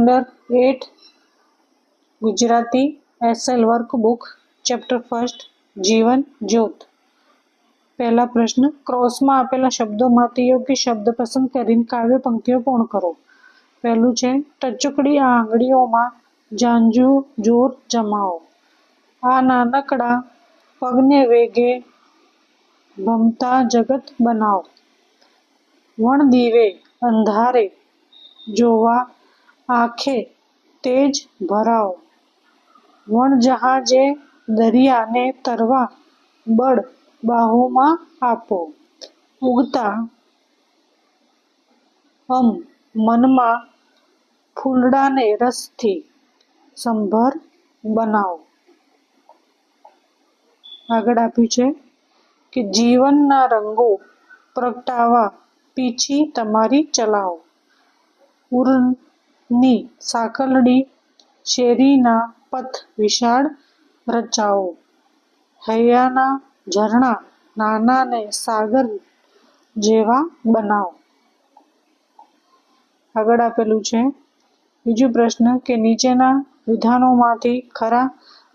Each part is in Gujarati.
Standard 8 Gujarati SL workbook chapter first જીવન જ્યોત। પહેલા પ્રશ્ન, ક્રોસમાં આપેલા શબ્દોમાંથી યોગ્ય શબ્દ પસંદ કરીને કાવ્ય પંક્તિઓ પૂર્ણ કરો। પહેલું છે, ટચુકડી આંગળીઓમાં ઝાંઝું જોર જમાવો, આ નાનકડા પગને વેગે ભમતા જગત બનાવો, વણ દીવે અંધારે જોવા આંખે તેજ ભરાવો, વણ જહાજે દરિયાને તરવા બળ બાહુમાં આપો, ઉગતા મનમાં ફૂલડાને રસથી સંભર બનાવો। આગળ આપ્યું છે કે જીવનના રંગો પ્રગટાવા પીછી તમારી ચલાવો, ઉરની સાંકલડી શેરીના પથ વિશાળ રચાવો, હૈયાના ઝરણા નાનાને સાગર જેવા બનાવો। આગળ આપેલું છે બીજું પ્રશ્ન કે નીચેના વિધાનોમાંથી ખરા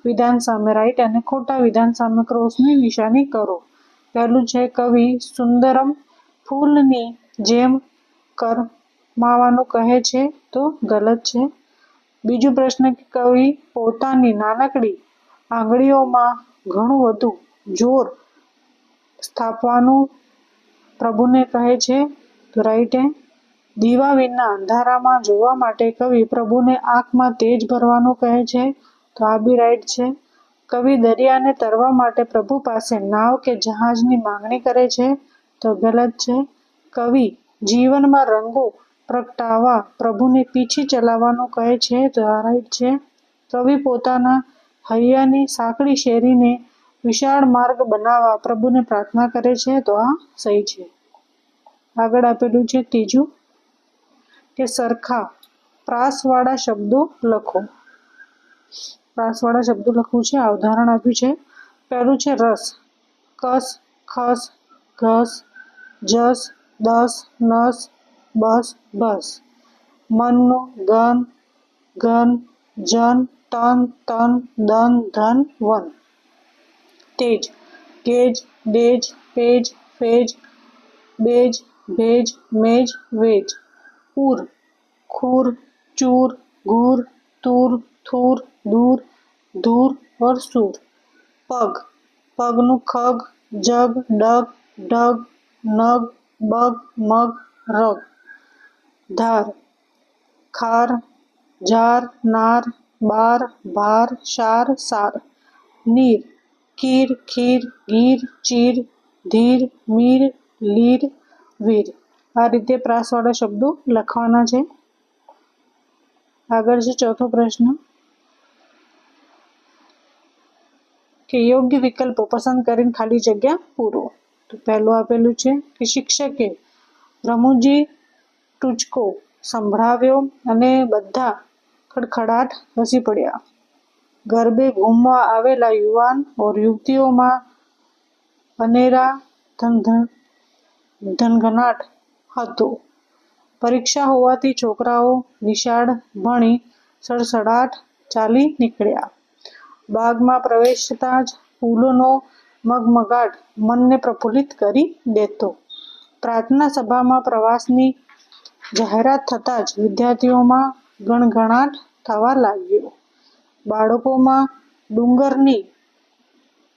વિધાન સામે રાઈટ અને ખોટા વિધાન સામે ક્રોસની નિશાની કરો। પહેલું છે, કવિ સુંદરમ ફૂલની જેમ કરમાવાનું કહે છે, તો ગલત છે। બીજું પ્રશ્ન કે કવિ પોતાની નાનકડી આંગળીઓમાં ઘણું બધું જોર સ્થાપવાનું પ્રભુને કહે છે, તો રાઈટ હે। દીવા વિના અંધારામાં જોવા માટે કવિ પ્રભુને આંખમાં તેજ ભરવાનું કહે છે, તો આ બી રાઈટ છે। કવિ દરિયાને તરવા માટે પ્રભુ પાસે નાવ કે જહાજની માંગણી કરે છે, તો ગલત છે। કવિ જીવનમાં રંગો પ્રગટાવવા પ્રભુને પીછી ચલાવવાનું કહે છે, તો આ રાઈટ છે। કવિ પોતાના હૈયાની સાંકડી શેરીને વિશાળ માર્ગ બનાવવા પ્રભુને પ્રાર્થના કરે છે, તો આ સહી છે। આગળ આપેલું છે ત્રીજું કે સરખા પ્રાસવાળા શબ્દો લખો। પ્રાસવાળા શબ્દો લખવું છે, આ ઉદાહરણ આપ્યું છે। પહેલું છે રસ, કસ, ખસ, ઘસ, જસ, દસ, નસ, બસ, ભસ, મનનું ગન, ઘન, જન, તન, તન, દન, ધન, વન, તેજ, ગેજ, ડેજ, પેજ, ફેજ, બેજ, ભેજ, મેજ, વેજ, ઉર, ખૂર, ચૂર, ઘૂર, તૂર, થૂર, દૂર, ધૂર और सूर, पग, पगनु खग, जग, डग, ढग, नग, बग, मग, रग, धार, खार, जार, नार, बार, भार, शार, सार, नीर, कीर, खीर, गीर, चीर, धीर, मीर, लीर, वीर। आ रीते प्रासवाળા શબ્દો લખવાના છે। આગળ છે ચોથો પ્રશ્ન કે યોગ્ય વિકલ્પો પસંદ કરીને ખાલી જગ્યા પૂરો। તો પહેલું આપેલું છે કે શિક્ષકે રમૂજી ટૂચકો સંભળાવ્યો અને બધા ખડખડાટ હસી પડ્યા। ગરબે ઘૂમવા આવેલા યુવાન और યુવતીઓમાં અનેરા ધનઘનાટ હતો। પરીક્ષા હોવાથી છોકરાઓ નિશાળ ભણી સડસડાટ ચાલી નીકળ્યા। બાગમાં પ્રવેશતા જ ફૂલોનો મગમગાટ મનને પ્રફુલ્લિત કરી દેતો। પ્રાર્થના સભામાં પ્રવાસની જાહેરાત થતાં જ વિદ્યાર્થીઓમાં ગણગણાટ થવા લાગ્યો। બાળકોમાં ડુંગરની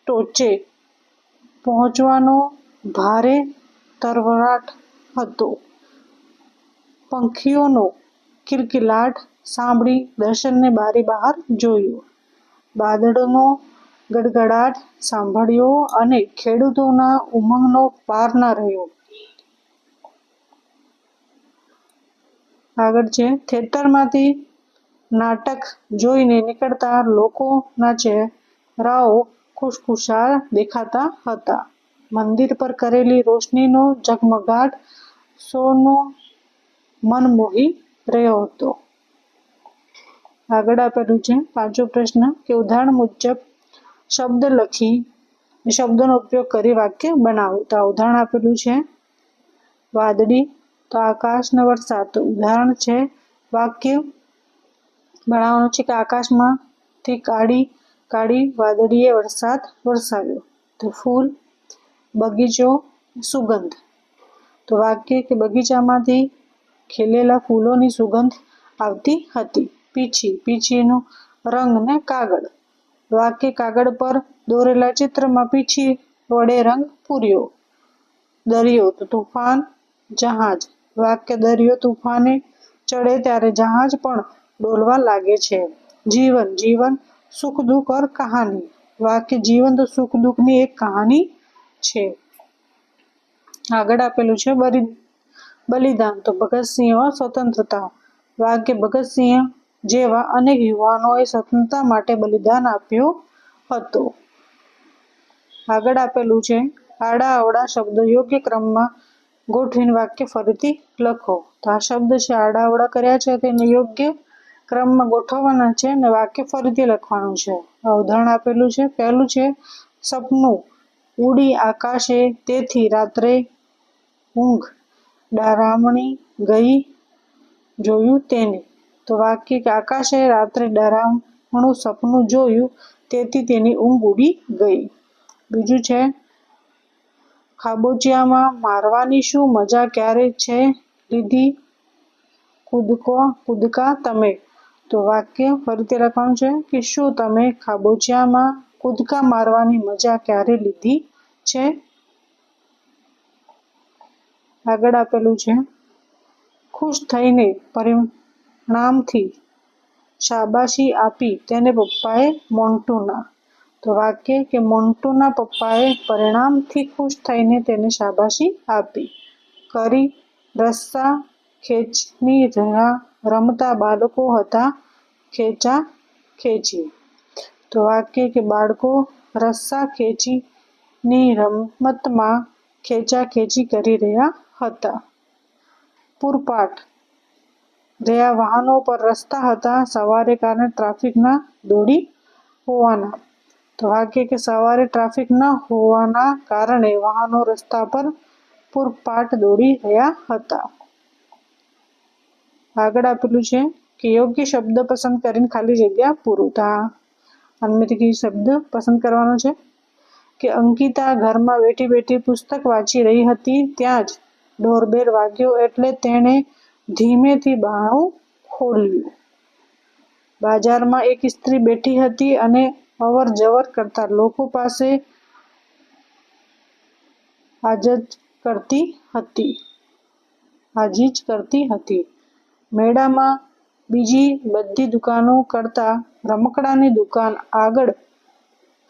ટોચે પહોંચવાનો ભારે તરવરાટ હતો। પંખીઓનો કિલકિલાટ સાંભળી દર્શનને બારી બહાર જોયું। વાદળોનો ગડગડાટ સાંભળ્યો અને ખેડૂતોના ઉમંગનો પાર ન રહ્યો। આગળ છે થિયેટરમાંથી નાટક જોઈને નીકળતા લોકોના ચહેરાઓ ખુશખુશાલ દેખાતા હતા। મંદિર પર કરેલી રોશનીનો ઝગમગાટ સૌનું મન મોહી રહ્યો હતો। આગળ આપેલું છે પાંચમો પ્રશ્ન કે ઉદાહરણ મુજબ શબ્દ લખી શબ્દોનો ઉપયોગ કરી વાક્ય બનાવો। તો આ ઉદાહરણ આપેલું છે વાદળી, તો આકાશ ને વરસાદ, તો ઉદાહરણ છે વાક્ય બનાવવાનું છે કે આકાશમાંથી કાળી કાળી વાદળીએ વરસાદ વરસાવ્યો. તો ફૂલ, બગીચો, સુગંધ. તો વાક્ય કે બગીચામાંથી ખીલેલા ફૂલોની સુગંધ આવતી હતી. પીંછી, પીંછીનો રંગ ને કાગળ. વાક્ય કાગળ પર દોરેલા ચિત્રમાં પીંછી વડે રંગ પૂર્યો. દરિયો તો તુફાન, જહાજ. વાક્ય દરિયો તુફાને ચડે ત્યારે જહાજ પણ ડોલવા લાગે છે. જીવન, જીવન સુખ દુઃખ ઓર કહાની. વાક્ય જીવન તો સુખ દુઃખની એક કહાની છે. આગળ આપેલું છે બલિદાન તો ભગતસિંહ ઓર સ્વતંત્રતા. વાક્ય ભગતસિંહ જેવા અનેક યુવાનોએ સ્વતંત્રતા માટે બલિદાન આપ્યો હતો. આગળ આપેલું છે આડા અવળા શબ્દો યોગ્ય ક્રમમાં ગોઠવીને વાક્ય ફરીથી લખો. તો આ શબ્દ છે આડા અવળા કર્યા છે તેને યોગ્ય ક્રમમાં ગોઠવવાના છે અને વાક્ય ફરીથી લખવાનું છે. ઉદાહરણ આપેલું છે. પહેલું છે સપનું, ઉડી આકાશે તેથી રાત્રે ઊંઘ, ડરામણી ગઈ જોયું તેને. તો વાક્ય કે આકાશે રાત્રે ડરામણું સપનું જોયું તેથી તેની ઊંઘ ઉડી ગઈ. બીજું છે ખાબોચિયામાં મારવાની શું મજા ક્યારે છે લીધી કૂદકા તમે. તો વાક્ય ફરીથી લખવાનું છે કે શું તમે ખાબોચિયામાં કૂદકા મારવાની મજા ક્યારે લીધી છે. આગળ આપેલું છે ખુશ થઈને પરિણામથી શાબાશી આપી તેને પપ્પાએ મોન્ટુના. તો વાક્ય કે મોન્ટુના પપ્પાએ પરિણામથી ખુશ થઈને તેને શાબાશી આપી. કરી રસ્સા ખેંચની રમતા બાળકો હતા ખેંચા ખેંચી. તો વાક્ય કે બાળકો રસ્સા ખેંચીની રમતમાં ખેંચા ખેંચી કરી રહ્યા હતા. પૂરપાટ રહ્યા વાહનો પર રસ્તા હતા સવારે કારણે ટ્રાફિક ના દોડી હોવાના. તો વાક્ય કે સવારે ટ્રાફિક ન હોવાના કારણે વાહનો રસ્તા પર પૂરપાટ દોડી રહ્યા હતા. આગળ આપેલું છે કે યોગ્ય શબ્દ પસંદ કરીને ખાલી જગ્યા પૂરું. આમાંથી શબ્દ પસંદ કરવાનો છે કે અંકિતા ઘરમાં બેઠી બેઠી પુસ્તક વાંચી રહી હતી ત્યાં જ ડોરબેલ વાગ્યો એટલે તેણે ધીમેથી બારણું ખોલ્યું. બજારમાં એક સ્ત્રી બેઠી હતી અને અવર જવર કરતા લોકો પાસે આજીજ કરતી હતી. મેળામાં બીજી બધી દુકાનો કરતા રમકડાની દુકાન આગળ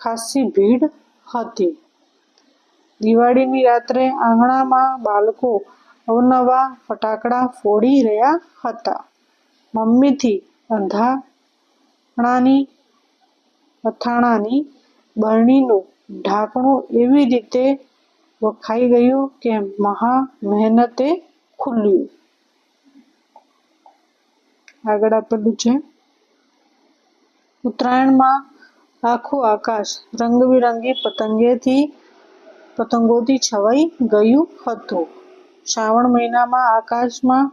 ખાસ્સી ભીડ હતી. દિવાળીની રાત્રે આંગણામાં બાળકો અવનવા ફટાકડા ફોડી રહ્યા હતા. મમ્મીથી અથાણાની બરણીનું ઢાંકણું એવી રીતે વખાઈ ગયું કે મહા મહેનતે ખુલ્યું. આગળ આપેલું છે ઉત્તરાયણમાં આખું આકાશ રંગબેરંગી પતંગોથી છવાઈ ગયું હતું. શ્રાવણ મહિનામાં આકાશમાં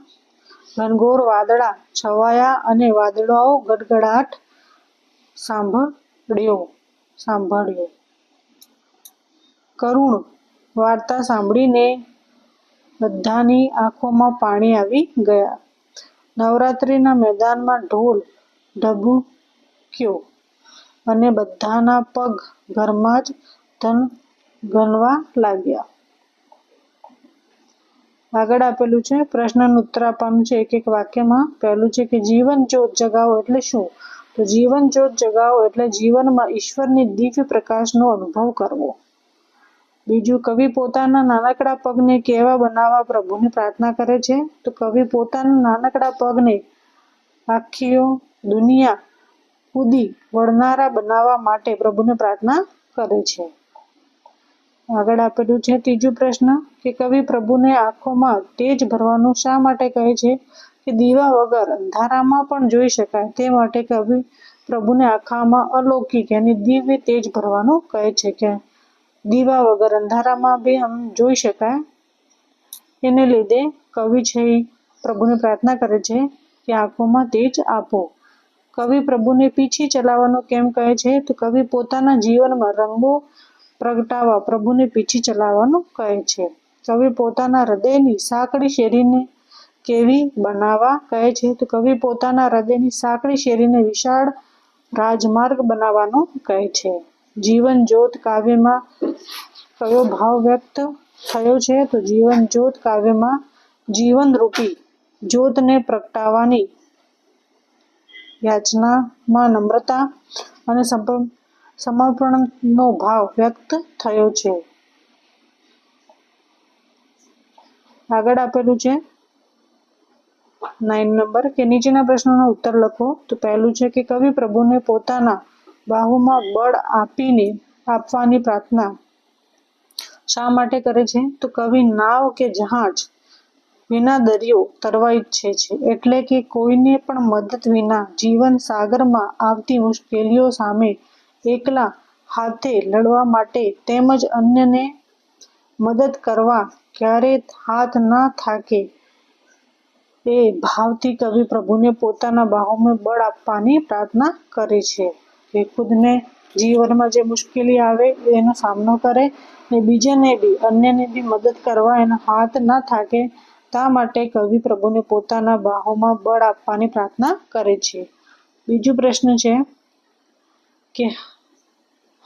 ઘનઘોર વાદળા છવાયા અને વાદળાઓ ગડગડાટ સાંભળ્યો. કરુણ વાર્તા સાંભળીને બધાની આંખોમાં પાણી આવી ગયા. નવરાત્રિના મેદાનમાં ઢોલ ઢબુક્યો અને બધાના પગ ઘરમાં જ ધનગનવા લાગ્યા. આગળ આપેલું છે પ્રશ્નનું ઉત્તર આપવાનું છે એક એક વાક્યમાં. પહેલું છે કે જીવન જ્યોત જગાવો એટલે શું. તો જીવન જ્યોત જગાવો એટલે જીવનમાં ઈશ્વરની દિવ્ય પ્રકાશનો અનુભવ કરવો. બીજું કવિ પોતાના નાનકડા પગને કેવા બનાવવા પ્રભુને પ્રાર્થના કરે છે. તો કવિ પોતાના નાનકડા પગને આખી દુનિયા કૂદી વળનારા બનાવવા માટે પ્રભુને પ્રાર્થના કરે છે. આગળ આપેલું છે ત્રીજું પ્રશ્ન કે કવિ પ્રભુને આંખોમાં તેજ ભરવાનું શા માટે કહે છે. કે દીવા વગર અંધારામાં પણ જોઈ શકાય તે માટે કવિ પ્રભુને આંખોમાં અલૌકિક yani દિવ્ય તેજ ભરવાનું કહે છે કે દીવા વગર અંધારામાં બી જોઈ શકાય. એને લીધે કવિ છે પ્રભુને પ્રાર્થના કરે છે કે આંખોમાં તેજ આપો. કવિ પ્રભુને પીછી ચલાવવાનું કેમ કહે છે? તો કવિ પોતાના જીવનમાં રંગો પ્રગટાવવા પ્રભુને પીછી ચલાવવાનું કહે છે. કવિ પોતાના હૃદયની સાંકડી શેરીને કેવી બનાવવા કહે છે? તો કવિ પોતાના હૃદયની સાંકડી શેરીને વિશાળ રાજમાર્ગ બનાવવાનું કહે છે. જીવન જ્યોત કાવ્યમાં કયો ભાવ વ્યક્ત થયો છે? તો જીવન જ્યોત કાવ્યમાં જીવનરૂપી જ્યોતને પ્રગટાવવાની યાચનામાં નમ્રતા અને સમર્પણનો ભાવ વ્યક્ત થયો છે. આગળ આપેલું છે 9 નંબર કે નીચેના પ્રશ્નોનો ઉત્તર લખો. તો પહેલું છે કે કવિ પ્રભુને પોતાના બાહુમાં બળ આપવાની પ્રાર્થના શા માટે કરે છે? તો કવિ નાવ કે જહાજ વિના દરિયો તરવા ઈચ્છે છે. એટલે કે કોઈને પણ મદદ વિના જીવન સાગરમાં આવતી મુશ્કેલીઓ સામે એકલા હાથે લડવા માટે તેમજ અન્યને મદદ કરવા ક્યારેય હાથ ન થાકે એ ભાવથી કવિ પ્રભુને પોતાના બાહુમાં બળ આપવાની પ્રાર્થના કરે છે. કે ખુદને જીવનમાં જે મુશ્કેલી આવે એનો સામનો કરે ને બીજાને બી અન્યને બી મદદ કરવા એનો હાથ ન થાકે તા માટે કવિ પ્રભુને પોતાના બાહોમાં બળ આપવાની પ્રાર્થના કરે છે. બીજું પ્રશ્ન છે કે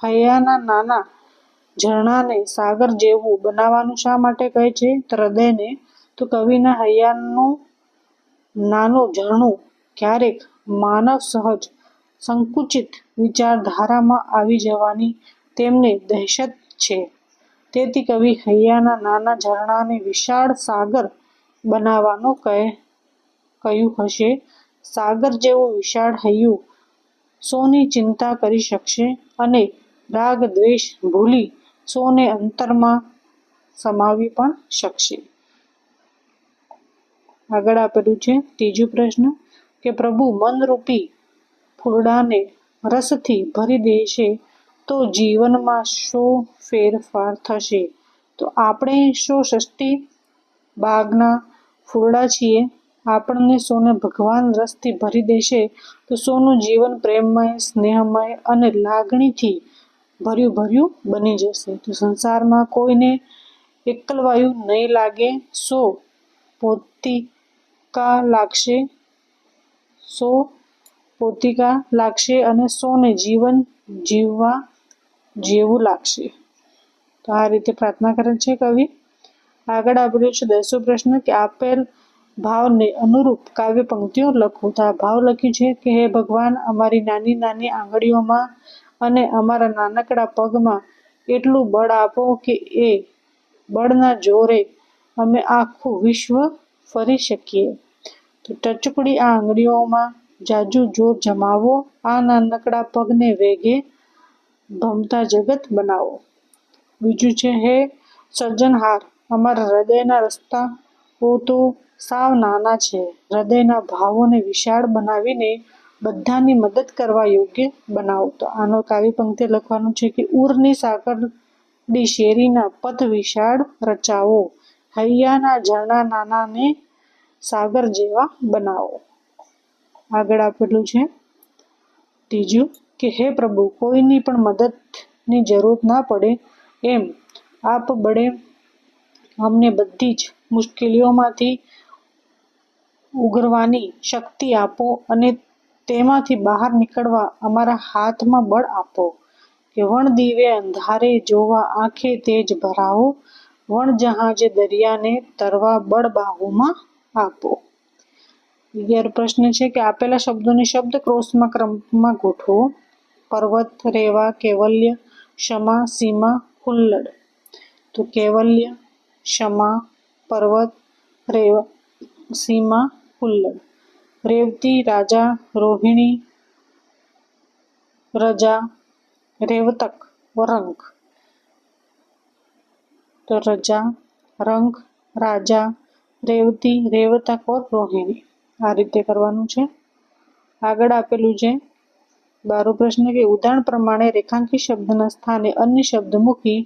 હૈયાના નાના ઝરણાને સાગર જેવું બનાવવાનું શા માટે કહે છે? તો હૃદયને. તો કવિના હૈયાનું નાનું ઝરણું ક્યારેક માનવ સહજ સંકુચિત વિચારધારામાં આવી જવાની તેમને દહેશત છે. તેથી કવિ હૈયાના નાના ઝરણાને વિશાળ સાગર બનાવવાનું કહ્યું હશે. સાગર જેવું વિશાળ હૈયું સોની ચિંતા કરી શકશે અને રાગ દ્વેષ ભૂલી સોને અંતરમાં સમાવી પણ શકશે. આગળ આપેલું છે ત્રીજું પ્રશ્ન કે પ્રભુ મનરૂપી ફૂલડાને રસથી ભરી દેશે તો જીવનમાં શો ફેરફાર થશે? તો આપણે શો સૃષ્ટિ બાગના ફૂલડા છીએ. આપણને સોને ભગવાન રસથી ભરી દેશે તો સોનું જીવન પ્રેમમય, સ્નેહમય અને લાગણીથી ભર્યું બની જશે. તો સંસારમાં કોઈને એકલવાયું નહીં લાગે. સો પોતિકા લાગશે અને સોને જીવન જીવવા જેવું લાગશે. તો આ રીતે પ્રાર્થના કરે છે કવિ. આગળ આપેલું છે 10મો પ્રશ્ન કે આપેલ ભાવને અનુરૂપ કાવ્ય પંક્તિઓ લખો. તો આ ભાવ લખ્યું છે કે હે ભગવાન, અમારી નાની નાની આંગળીઓમાં અને અમારા નાનકડા પગમાં એટલું બળ આપો કે એ બળના જોરે અમે આખું વિશ્વ ફરી શકીએ. તો ટચુકડી આ આંગળીઓમાં જાજુ જોર જમાવો. આ નાનકડા પગને વેગે ભમતા જગત બનાવો. બીજું છે હે સર્જનહાર, અમારા હૃદયના રસ્તાઓ તો સાવ નાના છે. હૃદયના ભાવોને વિશાળ બનાવીને બધાની મદદ કરવા યોગ્ય બનાવો. તો આનો કાવ્ય પંક્તિ લખવાનું છે કે ઉરની સાંકડી શેરીના પથ વિશાળ રચાવો. હૈયાના ઝરણા નાનાને સાગર જેવા બનાવો. આગળ આપેલું છે ત્રીજું કે હે પ્રભુ, કોઈની પણ મદદની જરૂર ના પડે એમ આપ બળે અમને બધી જ મુશ્કેલીઓમાંથી ઉગરવાની શક્તિ આપો અને તેમાંથી બહાર નીકળવા અમારા હાથમાં બળ આપો. કે વણ દીવે અંધારે જોવા આંખે તેજ ભરાવો. વણ જહાજે દરિયાને તરવા બળ બાહુમાં આપો. 11 પ્રશ્ન છે કે આપેલા શબ્દોની શબ્દ ક્રોમમાં ગોઠવો. પર્વત, રેવા, કૈવલ્ય, ક્ષમા, સીમા, હુલ્લડ. તો કૈવલ્ય, ક્ષમા, પર્વત, રેવા, સીમા, હુલ્લડ. રેવતી, રાજા, રોહિણી, રજા, રેવતક, રંક. તો રજા, રંક, રાજા, રેવતી, રેવતક और રોહિણી. આ રીતે કરવાનું છે. આગળ આપેલું છે 12 પ્રશ્ન કે ઉદાહરણ પ્રમાણે રેખાંકિત શબ્દના સ્થાને અન્ય શબ્દ મૂકી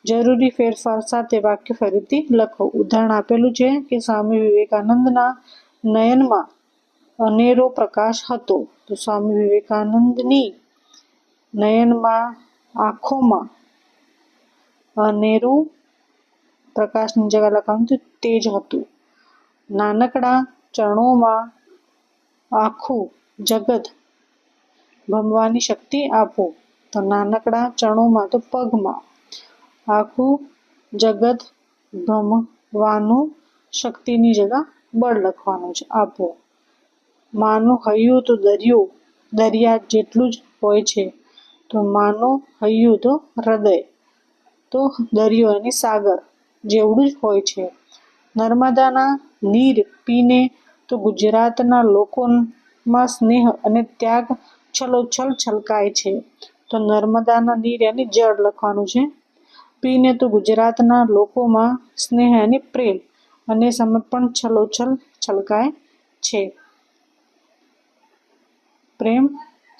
જરૂરી ફેરફાર સાથે વાક્ય ફરીથી લખો. ઉદાહરણ આપેલું છે કે સ્વામી વિવેકાનંદના નયનમાં અનેરો પ્રકાશ હતો. તો સ્વામી વિવેકાનંદની નયનમાં આંખોમાં અનેરું પ્રકાશની જગ્યા લખવાનું તો તેજ હતું. નાનકડા ચરણોમાં આખું જગત ભમવાની શક્તિ આપો. તો નાનકડા ચરણોમાં તો પગમાં આખું જગત ભમવાનું શક્તિની જગા બળ લખવાનું છે આપો. માનું હૈયું તો દરિયા જેટલું જ હોય છે. તો માનું હૈયું તો હૃદય, તો દરિયો અને સાગર જેવડું જ હોય છે. નર્મદાના નીર પીને તો ગુજરાતના લોકોમાં સ્નેહ અને ત્યાગ છલોછલ છલકાય છે. તો નર્મદાના નીર અને જળ લખવાનું છે. પીને તો ગુજરાતના લોકોમાં સ્નેહ અને પ્રેમ અને સમર્પણ છલોછલ છલકાય છે. પ્રેમ,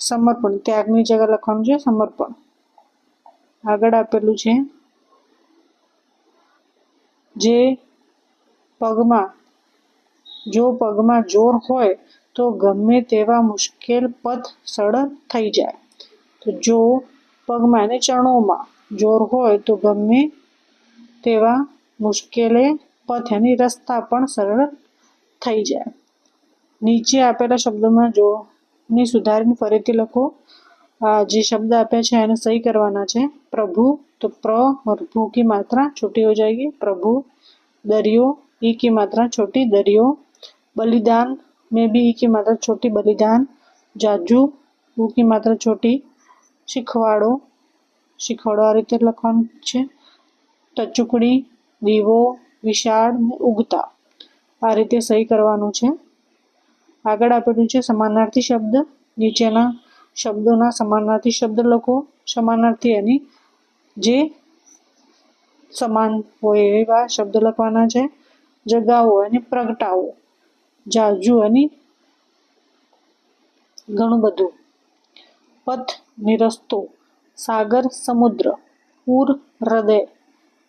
સમર્પણ, ત્યાગની જગ્યા લખવાનું છે સમર્પણ. આગળ આપેલું છે જો પગમાં જોર હોય તો ગમે તેવા મુશ્કેલ પથ સરળ થઈ જાય. તો જો પગમાં અને ચરણોમાં જોર હોય તો ગમે તેવા મુશ્કેલે પથ અને રસ્તા પણ સરળ થઈ જાય. નીચે આપેલા શબ્દોમાં જોડને સુધારીને ફરીથી લખો. જે શબ્દ આપ્યા છે એને સही કરવાના છે. प्रभु तो प्र और भू की मात्रा छोटी हो जाएगी, प्रभु. दरियो, ई की मात्रा छोटी, दरियो. बलिदान में भी ई की मात्रा छोटी, बलिदान. जाजू, ऊ की मात्रा छोटी, શીખવાડો, શીખવાડો આ રીતે લખવાનું છે. ટચુકડી, દીવો, વિશાળ ને ઉગતા આ રીતે સહી કરવાનું છે. આગળ આપેલું છે સમાનાર્થી શબ્દ. નીચેના શબ્દોના સમાનાર્થી શબ્દ લખો. સમાનાર્થી એની જે સમાન હોય એવા શબ્દ લખવાના છે. જગાવો અને પ્રગટાવો, જાજુ અને ઘણું બધું. પથ ને રસ્તો, સાગર સમુદ્ર, પૂર હૃદય,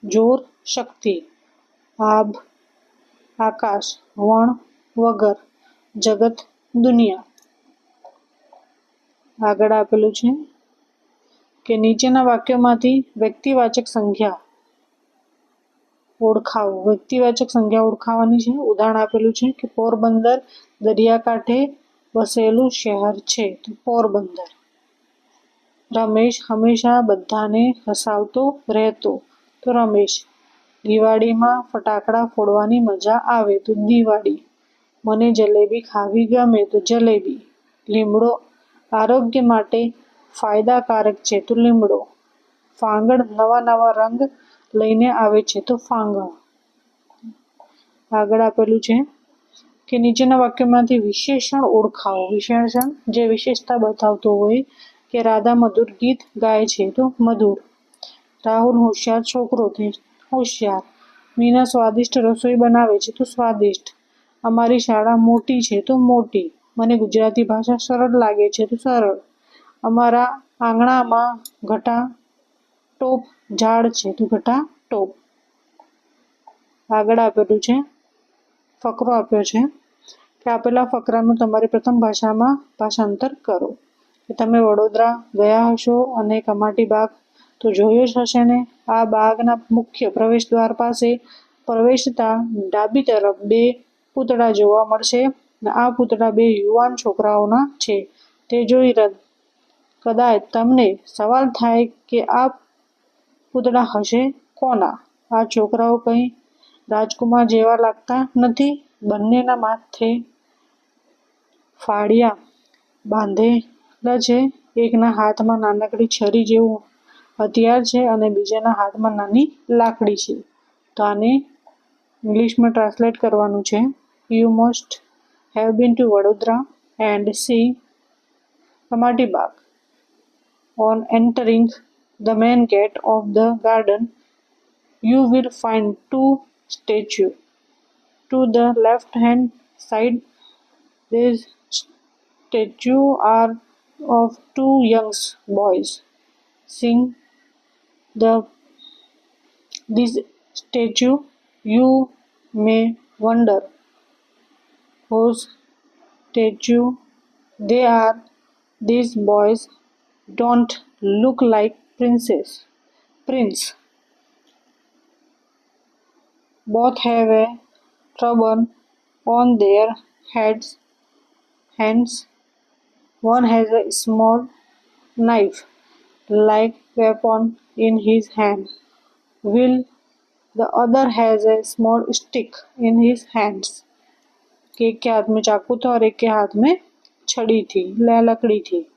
જોર શક્તિ, આભ આકાશ, વણ વગર, જગત દુનિયા. આગળ આપેલું છે કે નીચેના વાક્યોમાંથી વ્યક્તિવાચક સંજ્ઞા ઓળખાવો. વ્યક્તિવાચક સંજ્ઞા ઓળખાવાની છે. ઉદાહરણ આપેલું છે કે પોરબંદર દરિયાકાંઠે વસેલું શહેર છે. તો પોરબંદર. રમેશ હંમેશા બધાને હસાવતો રહેતો. તો રમેશ. દિવાળીમાં ફટાકડા ફોડવાની મજા આવે. તો દિવાળી. મને જલેબી ખાવી ગમે. તો જલેબી. લીમડો આરોગ્ય માટે ફાયદાકારક છે. તો લીમડો. ફાંગણ નવા નવા રંગ લઈને આવે છે. તો ફાંગણ. આગળ આપેલું છે કે નીચેના વાક્યમાંથી વિશેષણ ઓળખાવો. વિશેષણ જે વિશેષતા બતાવતો હોય કે રાધા મધુર ગીત ગાય છે. તો મધુર. રાહુલ હોશિયાર છોકરો છે. હોશિયાર. મીના સ્વાદિષ્ટ રસોઈ બનાવે છે. તો સ્વાદિષ્ટ. અમારી શાળા મોટી છે. તો મોટી. મને ગુજરાતી ભાષા સરળ લાગે છે. તો સરળ. અમારા આંગણામાં ઘટાટોપ ઝાડ છે. તો ઘટાટોપ. આગળ આપેલું છે ફકરો આપ્યો છે કે આપેલા ફકરાનું તમારી પ્રથમ ભાષામાં ભાષાંતર કરો. કે તમે વડોદરા ગયા હશો અને કમાટી બાગ તો જોયો જ હશે ને. આ બાગના મુખ્ય પ્રવેશ દ્વાર પાસે પ્રવેશતા ડાબી તરફ 2 પૂતળા જોવા મળશે. આ પૂતળા 2 યુવાન છોકરાઓના છે. તે જોઈ કદાચ તમને સવાલ થાય કે આ પૂતળા હશે કોના? આ છોકરાઓ કંઈ રાજકુમાર જેવા લાગતા નથી. બંનેના માથે ફાડિયા બાંધેલા છે. એકના હાથમાં નાનકડી છરી જેવું હથિયાર છે અને બીજાના હાથમાં નાની લાકડી છે. તો આને ઇંગ્લિશમાં ટ્રાન્સલેટ કરવાનું છે. You must have been to Vadodara and see Kamati Baug. On entering the main gate of the garden, you will find 2 statues. To the left-hand side, these statues are of 2 young boys. Seeing this statue, you may wonder whose statue. They are these boys don't look like prince. Both have a turban on their hands. One has a small knife like weapon in his hand, while the other has a small stick in his hands. कि एक के हाथ में चाकू था और एक के हाथ में छड़ी थी, लकड़ी थी.